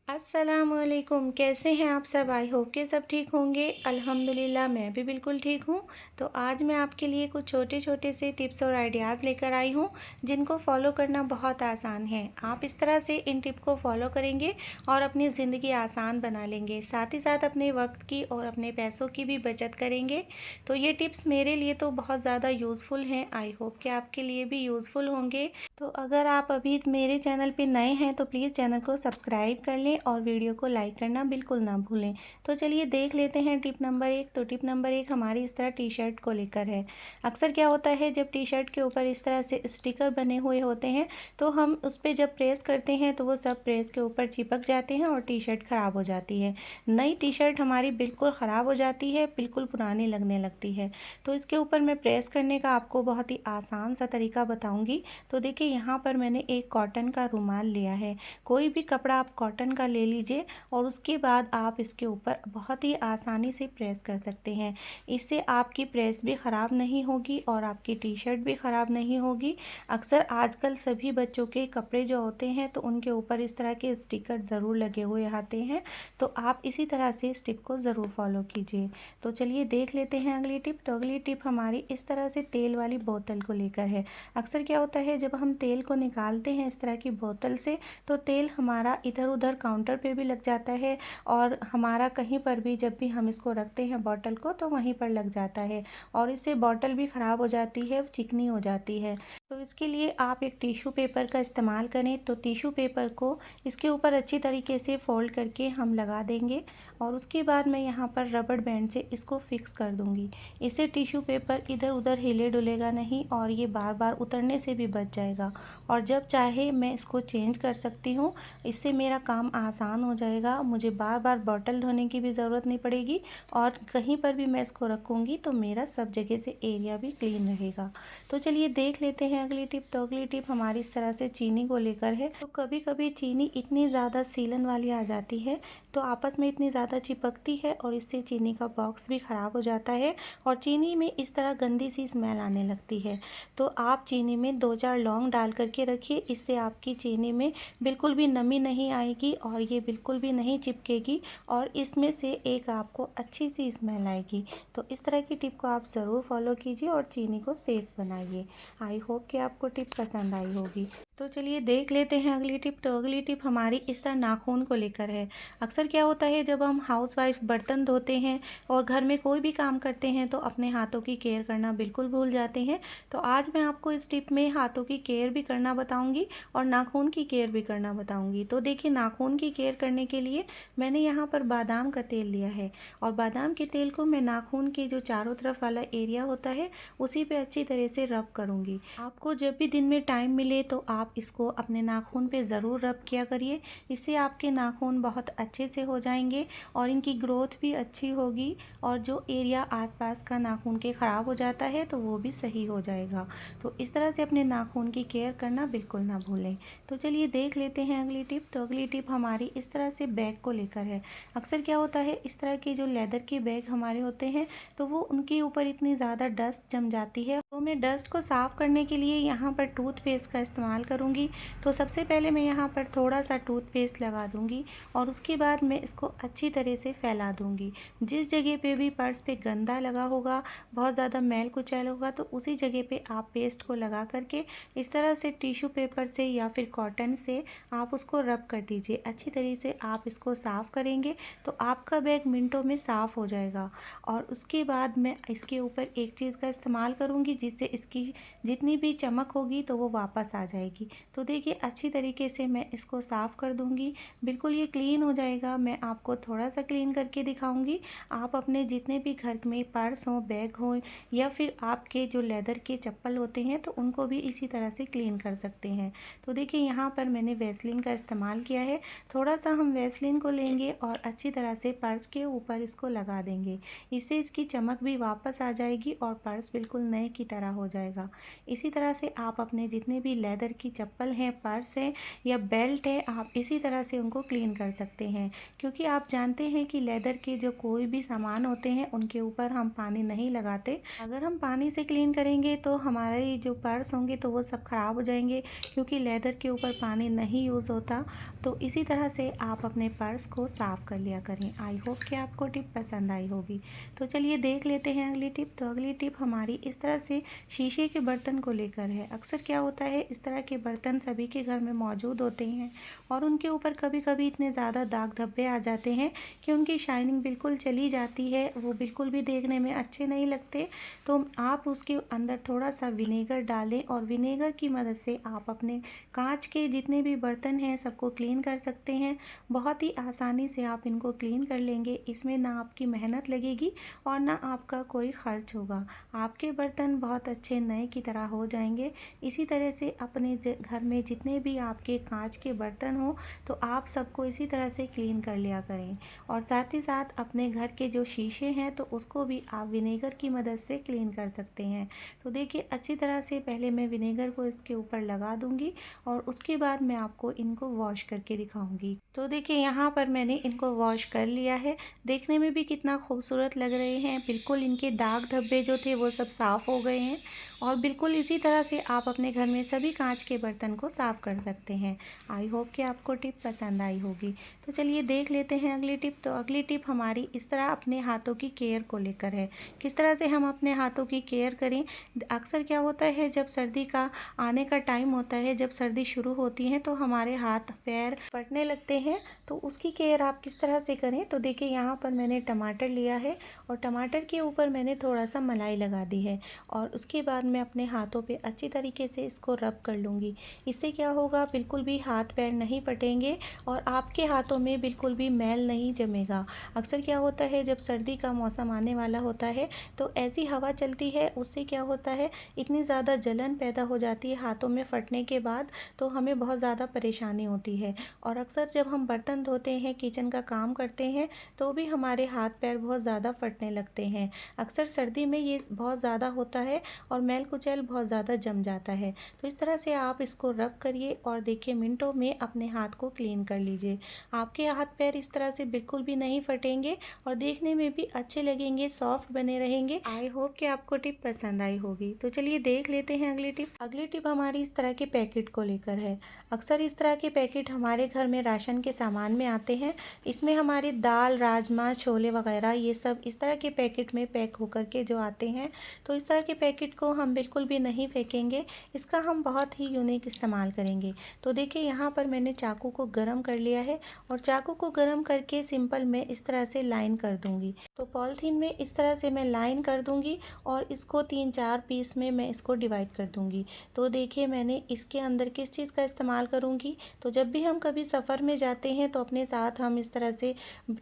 अस्सलामुअलैकुम, कैसे हैं आप सब? आई होप कि सब ठीक होंगे। अल्हम्दुलिल्लाह मैं भी बिल्कुल ठीक हूँ। तो आज मैं आपके लिए कुछ छोटे-छोटे से टिप्स और आइडियाज़ लेकर आई हूँ, जिनको फ़ॉलो करना बहुत आसान है। आप इस तरह से इन टिप को फ़ॉलो करेंगे और अपनी ज़िंदगी आसान बना लेंगे। साथ ही साथ अपने वक़्त की और अपने पैसों की भी बचत करेंगे। तो ये टिप्स मेरे लिए तो बहुत ज़्यादा यूज़फुल हैं। आई होप कि आपके लिए भी यूज़फुल होंगे। तो अगर आप अभी मेरे चैनल पे नए हैं तो प्लीज़ चैनल को सब्सक्राइब कर लें और वीडियो को लाइक करना बिल्कुल ना भूलें। तो चलिए देख लेते हैं टिप नंबर 1। तो टिप नंबर 1 हमारी इस तरह टी-शर्ट को लेकर है। अक्सर क्या होता है, जब टी-शर्ट के ऊपर इस तरह से स्टिकर बने हुए होते हैं तो हम उस पे जब प्रेस करते हैं तो वो सब प्रेस के ऊपर चिपक जाते हैं और टी-शर्ट ख़राब हो जाती है। नई टी-शर्ट हमारी बिल्कुल ख़राब हो जाती है, बिल्कुल पुरानी लगने लगती है। तो इसके ऊपर मैं प्रेस करने का आपको बहुत ही आसान सा तरीका बताऊँगी। तो देखिए, यहाँ पर मैंने एक कॉटन का रुमाल लिया है। कोई भी कपड़ा आप कॉटन का ले लीजिए और उसके बाद आप इसके ऊपर बहुत ही आसानी से प्रेस कर सकते हैं। इससे आपकी प्रेस भी ख़राब नहीं होगी और आपकी टी-शर्ट भी ख़राब नहीं होगी। अक्सर आजकल सभी बच्चों के कपड़े जो होते हैं तो उनके ऊपर इस तरह के स्टिकर ज़रूर लगे हुए आते हैं। तो आप इसी तरह से इस टिप को ज़रूर फॉलो कीजिए। तो चलिए देख लेते हैं अगली टिप। तो अगली टिप हमारी इस तरह से तेल वाली बोतल को लेकर है। अक्सर क्या होता है, जब हम तेल को निकालते हैं इस तरह की बोतल से तो तेल हमारा इधर-उधर काउंटर पे भी लग जाता है और हमारा कहीं पर भी जब भी हम इसको रखते हैं बॉटल को तो वहीं पर लग जाता है और इससे बॉटल भी ख़राब हो जाती है, चिकनी हो जाती है। तो इसके लिए आप एक टिश्यू पेपर का इस्तेमाल करें। तो टिश्यू पेपर को इसके ऊपर अच्छी तरीके से फ़ोल्ड करके हम लगा देंगे और उसके बाद मैं यहाँ पर रबड़ बैंड से इसको फ़िक्स कर दूँगी। इससे टिश्यू पेपर इधर-उधर हिले-डुलेगा नहीं और ये बार-बार उतरने से भी बच जाएगा और जब चाहे मैं इसको चेंज कर सकती हूँ। इससे मेरा काम आसान हो जाएगा, मुझे बार-बार बॉटल धोने की भी ज़रूरत नहीं पड़ेगी और कहीं पर भी मैं इसको रखूँगी तो मेरा सब जगह से एरिया भी क्लीन रहेगा। तो चलिए देख लेते हैं अगली टिप। तो अगली टिप हमारी इस तरह से चीनी को लेकर है। तो कभी-कभी चीनी इतनी ज़्यादा सीलन वाली आ जाती है, तो आपस में इतनी ज़्यादा चिपकती है और इससे चीनी का बॉक्स भी ख़राब हो जाता है और चीनी में इस तरह गंदी सी स्मेल आने लगती है। तो आप चीनी में 2-4 लौंग डाल करके रखिए, इससे आपकी चीनी में बिल्कुल भी नमी नहीं आएगी और ये बिल्कुल भी नहीं चिपकेगी और इसमें से एक आपको अच्छी सी स्मेल आएगी। तो इस तरह की टिप को आप ज़रूर फॉलो कीजिए और चीनी को सेफ बनाइए। आई होप कि आपको टिप पसंद आई होगी। तो चलिए देख लेते हैं अगली टिप। तो अगली टिप हमारी इस तरह नाखून को लेकर है। अक्सर क्या होता है, जब हम हाउसवाइफ बर्तन धोते हैं और घर में कोई भी काम करते हैं तो अपने हाथों की केयर करना बिल्कुल भूल जाते हैं। तो आज मैं आपको इस टिप में हाथों की केयर भी करना बताऊंगी और नाखून की केयर भी करना बताऊंगी। तो देखिए, नाखून की केयर करने के लिए मैंने यहाँ पर बादाम का तेल लिया है और बादाम के तेल को मैं नाखून के जो चारों तरफ वाला एरिया होता है उसी पे अच्छी तरह से रब करूँगी। आपको जब भी दिन में टाइम मिले तो आप इसको अपने नाखून पे ज़रूर रब किया करिए। इससे आपके नाखून बहुत अच्छे से हो जाएंगे और इनकी ग्रोथ भी अच्छी होगी और जो एरिया आसपास का नाखून के ख़राब हो जाता है तो वो भी सही हो जाएगा। तो इस तरह से अपने नाखून की केयर करना बिल्कुल ना भूलें। तो चलिए देख लेते हैं अगली टिप। तो अगली टिप हमारी इस तरह से बैग को लेकर है। अक्सर क्या होता है, इस तरह के जो लेदर के बैग हमारे होते हैं तो वो उनके ऊपर इतनी ज़्यादा डस्ट जम जाती है। तो मैं डस्ट को साफ़ करने के लिए यहाँ पर टूथपेस्ट का इस्तेमाल करूँगी। तो सबसे पहले मैं यहाँ पर थोड़ा सा टूथपेस्ट लगा दूँगी और उसके बाद मैं इसको अच्छी तरह से फैला दूँगी। जिस जगह पे भी पर्स पे गंदा लगा होगा, बहुत ज़्यादा मैल कुचैल होगा, तो उसी जगह पे आप पेस्ट को लगा करके इस तरह से टिश्यू पेपर से या फिर कॉटन से आप उसको रब कर दीजिए। अच्छी तरह से आप इसको साफ़ करेंगे तो आपका बैग मिनटों में साफ़ हो जाएगा। और उसके बाद मैं इसके ऊपर एक चीज़ का इस्तेमाल करूँगी जिससे इसकी जितनी भी चमक होगी तो वो वापस आ जाएगी। तो देखिए, अच्छी तरीके से मैं इसको साफ़ कर दूँगी, बिल्कुल ये क्लीन हो जाएगा। मैं आपको थोड़ा सा क्लीन करके दिखाऊँगी। आप अपने जितने भी घर में पर्स हों, बैग हों या फिर आपके जो लेदर के चप्पल होते हैं तो उनको भी इसी तरह से क्लीन कर सकते हैं। तो देखिए, यहाँ पर मैंने वैसलीन का इस्तेमाल किया है। थोड़ा सा हम वैसलीन को लेंगे और अच्छी तरह से पर्स के ऊपर इसको लगा देंगे। इससे इसकी चमक भी वापस आ जाएगी और पर्स बिल्कुल नए की तरह हो जाएगा। इसी तरह से आप अपने जितने भी लेदर की चप्पल हैं, पर्स हैं या बेल्ट है, आप इसी तरह से उनको क्लीन कर सकते हैं। क्योंकि आप जानते हैं कि लेदर के जो कोई भी सामान होते हैं उनके ऊपर हम पानी नहीं लगाते। अगर हम पानी से क्लीन करेंगे तो हमारे जो पर्स होंगे तो वो सब ख़राब हो जाएंगे, क्योंकि लेदर के ऊपर पानी नहीं यूज़ होता। तो इसी तरह तरह से आप अपने पर्स को साफ़ कर लिया करें। आई होप कि आपको टिप पसंद आई होगी। तो चलिए देख लेते हैं अगली टिप। तो अगली टिप हमारी इस तरह से शीशे के बर्तन को लेकर है। अक्सर क्या होता है, इस तरह के बर्तन सभी के घर में मौजूद होते हैं और उनके ऊपर कभी कभी इतने ज़्यादा दाग धब्बे आ जाते हैं कि उनकी शाइनिंग बिल्कुल चली जाती है, वो बिल्कुल भी देखने में अच्छे नहीं लगते। तो आप उसके अंदर थोड़ा सा विनेगर डालें और विनेगर की मदद से आप अपने कांच के जितने भी बर्तन हैं सबको क्लीन कर सकते हैं। बहुत ही आसानी से आप इनको क्लीन कर लेंगे। इसमें ना आपकी मेहनत लगेगी और ना आपका कोई खर्च होगा। आपके बर्तन बहुत अच्छे नए की तरह हो जाएंगे। इसी तरह से अपने घर में जितने भी आपके कांच के बर्तन हो तो आप सबको इसी तरह से क्लीन कर लिया करें। और साथ ही साथ अपने घर के जो शीशे हैं तो उसको भी आप विनेगर की मदद से क्लीन कर सकते हैं। तो देखिए अच्छी तरह से पहले मैं विनेगर को इसके ऊपर लगा दूंगी और उसके बाद मैं आपको इनको वॉश करके दिखाऊंगी। तो देखिए यहाँ पर मैंने इनको वॉश कर लिया है। देखने में भी कितना खूबसूरत लग रहे हैं। बिल्कुल इनके दाग धब्बे जो थे वो सब साफ़ हो गए हैं और बिल्कुल इसी तरह से आप अपने घर में सभी कांच के बर्तन को साफ़ कर सकते हैं। आई होप कि आपको टिप पसंद आई होगी। तो चलिए देख लेते हैं अगली टिप। तो अगली टिप हमारी इस तरह अपने हाथों की केयर को लेकर है। किस तरह से हम अपने हाथों की केयर करें। अक्सर क्या होता है, जब सर्दी का आने का टाइम होता है, जब सर्दी शुरू होती है तो हमारे हाथ पैर फटने लगते हैं। तो उसकी केयर आप किस तरह से करें। तो देखिए यहाँ पर मैंने टमाटर लिया है और टमाटर के ऊपर मैंने थोड़ा सा मलाई लगा दी है और उसके बाद मैं अपने हाथों पे अच्छी तरीके से इसको रब कर लूँगी। इससे क्या होगा, बिल्कुल भी हाथ पैर नहीं फटेंगे और आपके हाथों में बिल्कुल भी मैल नहीं जमेगा। अक्सर क्या होता है, जब सर्दी का मौसम आने वाला होता है तो ऐसी हवा चलती है, उससे क्या होता है, इतनी ज़्यादा जलन पैदा हो जाती है हाथों में फटने के बाद, तो हमें बहुत ज़्यादा परेशानी होती है। और अक्सर जब हम बर्तन धोते हैं, किचन का काम करते हैं, तो भी हमारे हाथ पैर बहुत ज़्यादा फटने लगते हैं। अक्सर सर्दी में ये बहुत ज़्यादा होता है और मैल कुचैल बहुत ज़्यादा जम जाता है। तो इस तरह से आप इसको रब करिए और देखिए मिनटों में अपने हाथ को क्लीन कर लीजिए। आपके हाथ पैर इस तरह से बिल्कुल भी नहीं फटेंगे और देखने में भी अच्छे लगेंगे, सॉफ्ट बने रहेंगे। आई होप कि आपको टिप पसंद आई होगी। तो चलिए देख लेते हैं अगली टिप। अगली टिप हमारी इस तरह के पैकेट को लेकर है। अक्सर इस तरह के पैकेट हमारे घर में राशन के सामान में आते हैं। इसमें हमारी दाल, राजमा, छोले वगैरह ये सब इस तरह के पैकेट में पैक होकर के जो आते हैं। तो इस तरह के पैकेट को हम बिल्कुल भी नहीं फेंकेंगे। इसका हम बहुत ही यूनिक इस्तेमाल करेंगे। तो देखिए यहाँ पर मैंने चाकू को गर्म कर लिया है और चाकू को गर्म करके सिंपल मैं इस तरह से लाइन कर दूंगी। तो पॉलीथीन में इस तरह से मैं लाइन कर दूंगी और इसको 3-4 पीस में मैं इसको डिवाइड कर दूंगी। तो देखिए मैंने इसके अंदर किस चीज़ का इस्तेमाल करूंगी। तो जब भी हम कभी सफ़र में जाते हैं तो अपने साथ हम इस तरह से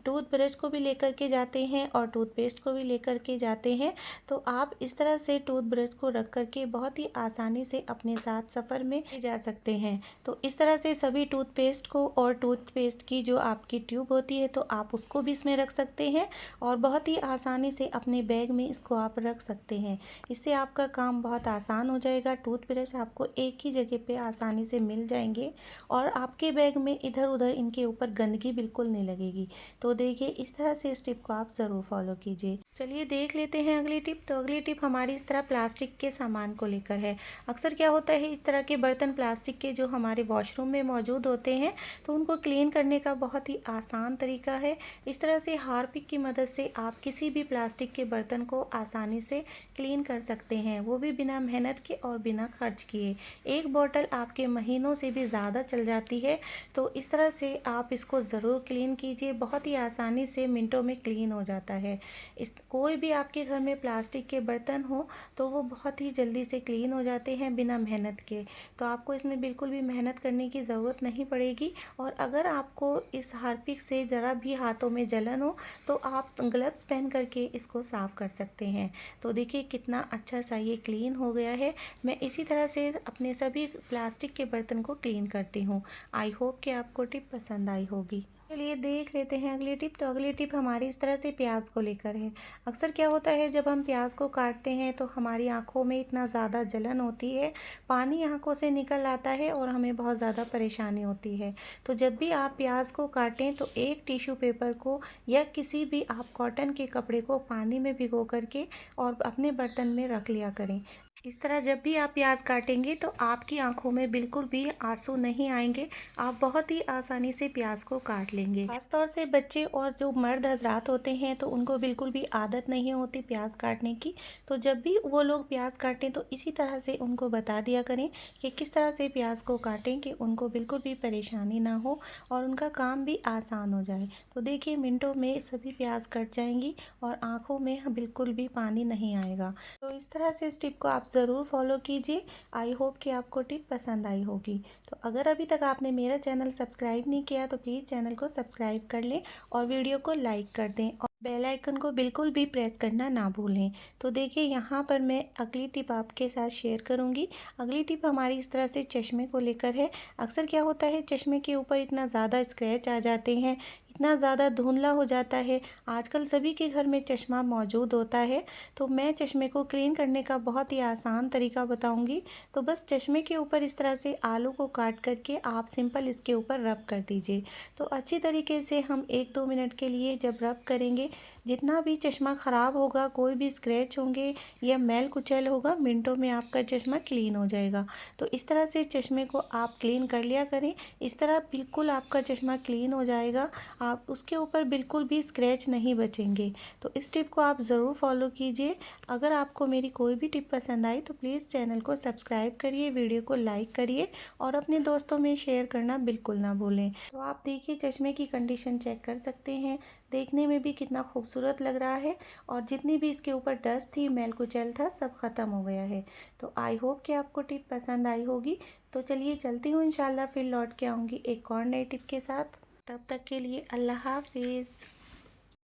टूथब्रश को भी लेकर के जाते हैं और टूथपेस्ट को भी लेकर के जाते हैं। तो आप इस तरह से टूथब्रश को रख करके बहुत ही आसानी से अपने साथ सफ़र में ले जा सकते हैं। तो इस तरह से सभी टूथपेस्ट को और टूथपेस्ट की जो आपकी ट्यूब होती है तो आप उसको भी इसमें रख सकते हैं और बहुत ही आसानी से अपने बैग में इसको आप रख सकते हैं। इससे आपका काम बहुत आसान हो जाएगा। टूथब्रश आपको एक ही जगह पे आसानी से मिल जाएंगे और आपके बैग में इधर उधर इनके ऊपर गंदगी बिल्कुल नहीं लगेगी। तो देखिए इस तरह से इस टिप को आप ज़रूर फॉलो कीजिए। चलिए देख लेते हैं अगली टिप। तो अगली टिप हमारी इस तरह प्लास्टिक के सामान को लेकर है। अक्सर क्या होता है, इस तरह के बर्तन प्लास्टिक के जो हमारे वॉशरूम में मौजूद होते हैं तो उनको क्लीन करने का बहुत ही आसान तरीका है। इस तरह से हार्पिक की मदद से आप किसी भी प्लास्टिक के बर्तन को आसानी से क्लीन कर सकते हैं, वो भी बिना मेहनत के और बिना खर्च किए। एक बोतल आपके महीनों से भी ज़्यादा चल जाती है। तो इस तरह से आप इसको ज़रूर क्लीन कीजिए। बहुत ही आसानी से मिनटों में क्लीन हो जाता है। इस कोई भी आपके घर में प्लास्टिक के बर्तन हो तो वो बहुत ही जल्दी से क्लीन हो जाते हैं बिना मेहनत के। तो आपको इसमें बिल्कुल भी मेहनत करने की ज़रूरत नहीं पड़ेगी। और अगर आपको इस हार्पिक से ज़रा भी हाथों में जलन हो तो आप ग्लव्स पहन करके इसको साफ़ कर सकते हैं। तो देखिए कितना अच्छा सा ये क्लीन हो गया है। मैं इसी तरह से अपने सभी प्लास्टिक के बर्तन को क्लीन करती हूँ। आई होप कि आपको टिप पसंद आई होगी। चलिए देख लेते हैं अगली टिप। तो अगली टिप हमारी इस तरह से प्याज को लेकर है। अक्सर क्या होता है जब हम प्याज को काटते हैं तो हमारी आंखों में इतना ज़्यादा जलन होती है, पानी आंखों से निकल आता है और हमें बहुत ज़्यादा परेशानी होती है। तो जब भी आप प्याज को काटें तो एक टिश्यू पेपर को या किसी भी आप कॉटन के कपड़े को पानी में भिगो करके और अपने बर्तन में रख लिया करें। इस तरह जब भी आप प्याज काटेंगे तो आपकी आंखों में बिल्कुल भी आंसू नहीं आएंगे। आप बहुत ही आसानी से प्याज को काट लेंगे। खासतौर से बच्चे और जो मर्द हजरात होते हैं तो उनको बिल्कुल भी आदत नहीं होती प्याज काटने की। तो जब भी वो लोग प्याज काटें तो इसी तरह से उनको बता दिया करें कि किस तरह से प्याज को काटें कि उनको बिल्कुल भी परेशानी ना हो और उनका काम भी आसान हो जाए। तो देखिए मिनटों में सभी प्याज कट जाएंगी और आंखों में बिल्कुल भी पानी नहीं आएगा। तो इस तरह से इस टिप को आप ज़रूर फॉलो कीजिए। आई होप कि आपको टिप पसंद आई होगी। तो अगर अभी तक आपने मेरा चैनल सब्सक्राइब नहीं किया तो प्लीज़ चैनल को सब्सक्राइब कर लें और वीडियो को लाइक कर दें और बेल आइकन को बिल्कुल भी प्रेस करना ना भूलें। तो देखिए यहाँ पर मैं अगली टिप आपके साथ शेयर करूँगी। अगली टिप हमारी इस तरह से चश्मे को लेकर है। अक्सर क्या होता है चश्मे के ऊपर इतना ज़्यादा स्क्रैच आ जाते हैं, इतना ज़्यादा धुंधला हो जाता है। आजकल सभी के घर में चश्मा मौजूद होता है। तो मैं चश्मे को क्लीन करने का बहुत ही आसान तरीका बताऊंगी। तो बस चश्मे के ऊपर इस तरह से आलू को काट करके आप सिंपल इसके ऊपर रब कर दीजिए। तो अच्छी तरीके से हम 1-2 मिनट के लिए जब रब करेंगे, जितना भी चश्मा ख़राब होगा, कोई भी स्क्रैच होंगे या मैल कुचैल होगा, मिनटों में आपका चश्मा क्लीन हो जाएगा। तो इस तरह से चश्मे को आप क्लीन कर लिया करें। इस तरह बिल्कुल आपका चश्मा क्लीन हो जाएगा। आप उसके ऊपर बिल्कुल भी स्क्रैच नहीं बचेंगे। तो इस टिप को आप ज़रूर फॉलो कीजिए। अगर आपको मेरी कोई भी टिप पसंद आई तो प्लीज़ चैनल को सब्सक्राइब करिए, वीडियो को लाइक करिए और अपने दोस्तों में शेयर करना बिल्कुल ना भूलें। तो आप देखिए चश्मे की कंडीशन चेक कर सकते हैं, देखने में भी कितना खूबसूरत लग रहा है और जितनी भी इसके ऊपर डस्ट थी, मैल कुचैल था, सब ख़त्म हो गया है। तो आई होप कि आपको टिप पसंद आई होगी। तो चलिए चलती हूँ, इंशाल्लाह फिर लौट के आऊँगी एक और नई टिप के साथ। तब तक के लिए अल्लाह हाफिज़।